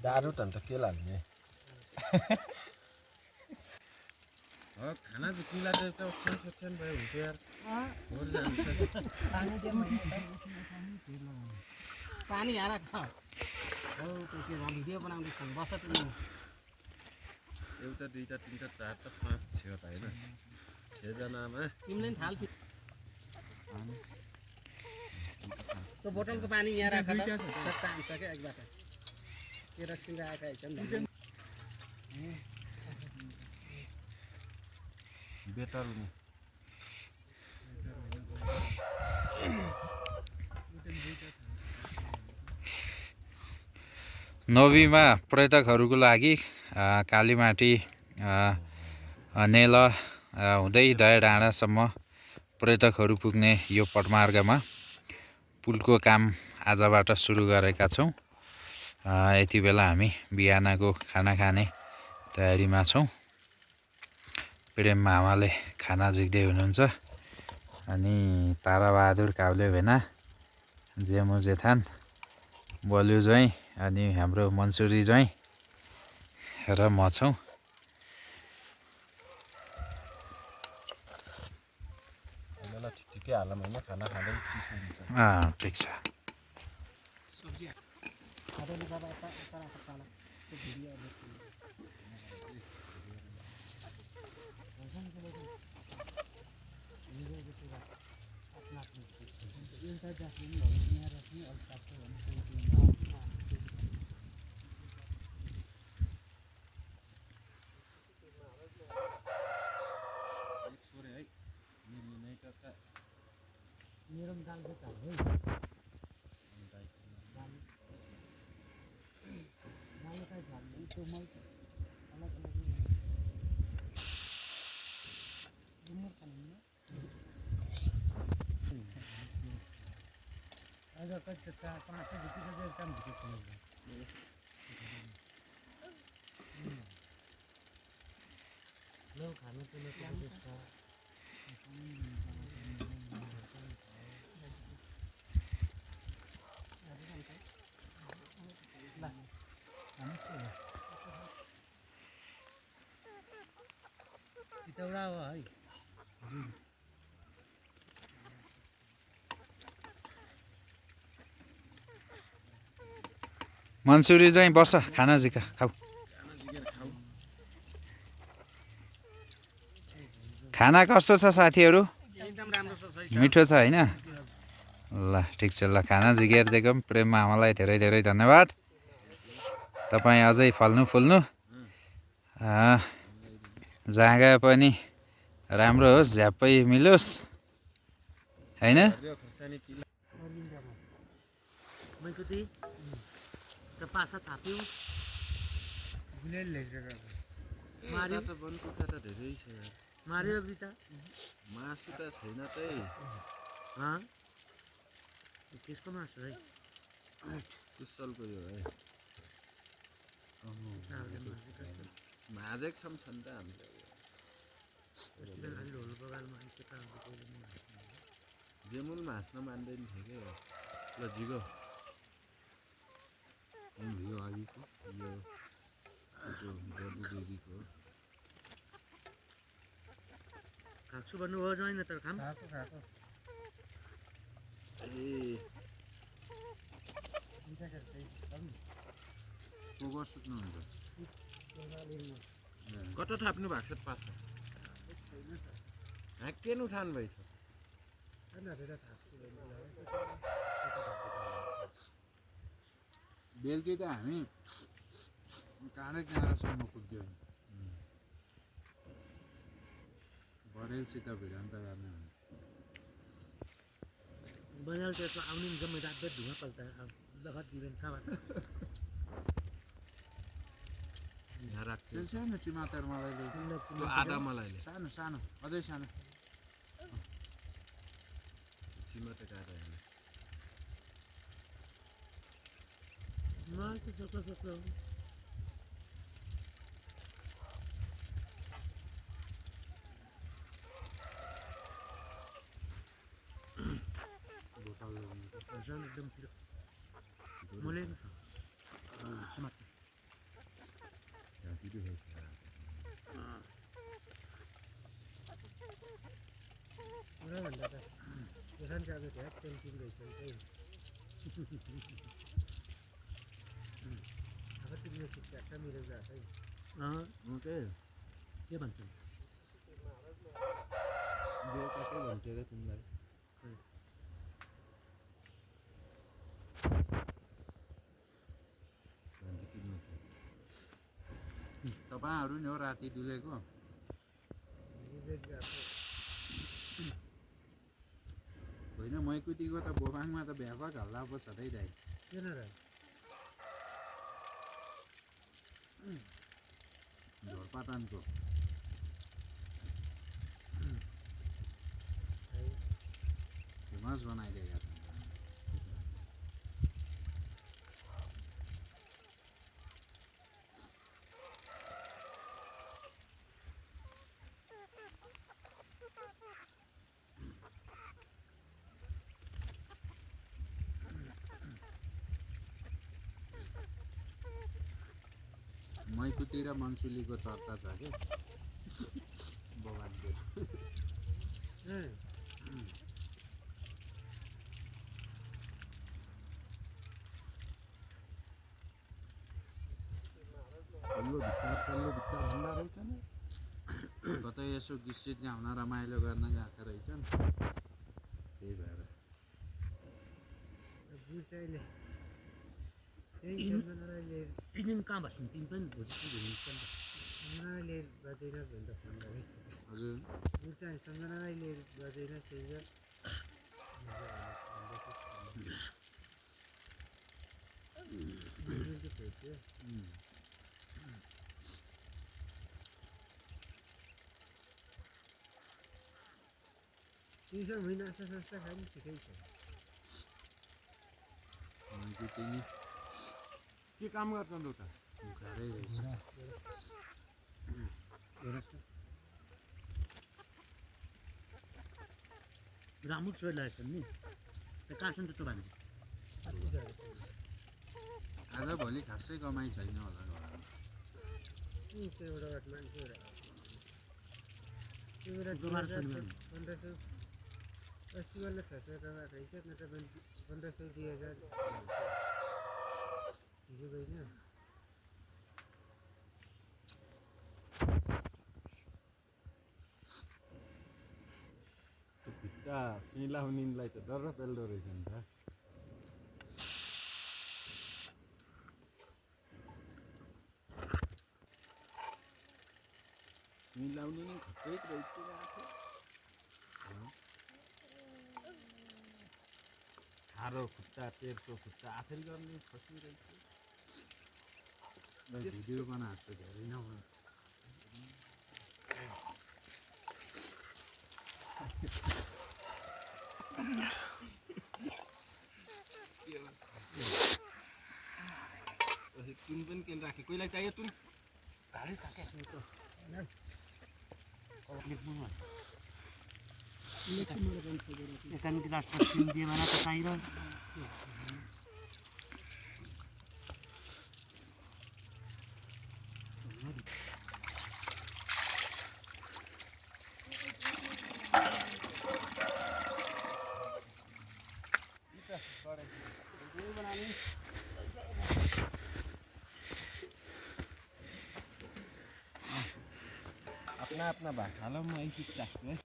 दारु त अन्त के लाग्ने खाना चाहिँ किला त एउटा ओछ्यान भयो हुन्थ्यो यार पानी हारा खा हो त्यसले भिडियो बनाउँदैछन् बस एउटा दुईटा तीनटा चारटा पाँच छ त हैन 6 जनामा तिमीले थाल त्यो बोतलको पानी यहाँ राख त चाहन्छ के एकबाट केरोसिन राखेका छन् बेटर हुने नोभीमा पर्यटकहरूको लागि कालीमाटी नेल हुँदै दया डाँडासम्म पर्यटकहरू पुग्ने यो पटमार्गमा पुलको काम आजबाट सुरु गरेका छौँ। यति बेला हामी बिहानको खाना खाने तयारीमा छौँ। प्रेम मामाले खाना झिक्दै हुनुहुन्छ अनि ताराबहादुर काब्ले भेना जेमु जेठान बलु ज्वाइँ अनि हाम्रो मन्सुरी ज्वाइँ र म छौँ। ठिकै हालम हैन खाना खाँदै चिसो हुन्छ ठिक छ मेरो दाल चाहिँ चाल है दाल काय चाल त्यो मै अलग अलग गुमर खानु अगर कच्चा चा पाँच रुपये से कम दिखे लोग खाने के लिए कितवडा हो है मन्सुरी चाहिँ बस खाना झिका खाऊ खाना कस्तो छ साथीहरू एकदम राम्रो छ सही मिठो छ हैन ल ठिक छ ल खाना झिकेर दिएको प्रेम मामालाई धेरै धेरै धन्यवाद तपाईँ अझै फल्नु फुल्नु जहाँ गए पनि राम्रो होस् झ्याप्पै मिलोस् हैन मैकुती त पासा छाप्यो गुलेल मार्यो त बनकुखुरा त धेरै छ यार मार्यो बिता मासु त छैन तै त्यसको मासु है कुशलको यो है भाजेको छन् त हामीले जेमुल हाँस्न मान्दैन थियो क्या ल झिगो यो अघिको यो बलु बेबीको खाक्छु भन्नुभयो ज्वाइन त खाम पोगर सुत्नुहुन्छ कता थाप्नु भएको छ पाछा केन उठाउनु भएछ बेलुकी त हामी काँडासम्म पुग्यो बरेलसित भिडन्त गर्ने बजार त्यसमा आउने जम्मै रातभर धुवा पल्टा लखत दिवेन खावा त्यो सानो चिमातर मलाई आधा मलाई सानो सानो अझै सानो चिमातर आधा एकदम मलाई भन्दा त किसानको आज झ्याक तेल किन्दैछ त्यही अब तिमीले शिक्षा मिलेर जाछ है के भन्छन् बेलुका के भन्थ्यो र तिमीलाई तपाईँहरू नि हो राति डुलेको रिजेक्ट गएको होइन मैकुटीको त बोबाङमा त व्यापक हल्ला पो छ त्यही दाइ किन र झोरपाटानको फेमस बनाइदिएका छन् मैकुटी र मन्सुलीको चर्चा छ कि बगानको कतै यसो गीत गाउन रमाइलो गर्न गएका रहेछन् त्यही भएर बुझाइले त्यही सम्झनालाई लिएर तिमी कहाँ बस्छन् तिमी पनि भोजपुर घुम्नुहुन्छ नि सम्झनालाई लिएर बजाइन भनेर फोन गरेको थियो हजुर बुझाइ सम्झनालाई लिएर बजाइन त्यही हो तिमीसँग होइन नास्ता सास्ता खायो नि ठिकै छ मैकुटी नि के काम गर्छन् उता घरै रहेछ राम्रो छोरी लागेको नि कहाँ छन् त त्यो भान्जी आज भोलि खासै कमाइ छैन होला घरमा एउटा मान्छे त्यो बेला दोबारा सुन्नु 1500 अस्ति बेला 600 कमाएको रहेछ नत्र 1500 2000 हिजो गएन भित्ता सिलाउनेलाई त डर पेल्दो रहेछ नि त मिलाउने नै खतै रहेछ खारो खुट्टा पेटको खुट्टा आफै गर्ने खसिरहेछ भिडियो बनाएको छु धेरै न तुन पनि किन राखेँ कोहीलाई चाहियो तुन एकानी गिलास तिन दिए भने त चाहियो अपना भाषालाई म शिक्षा छु है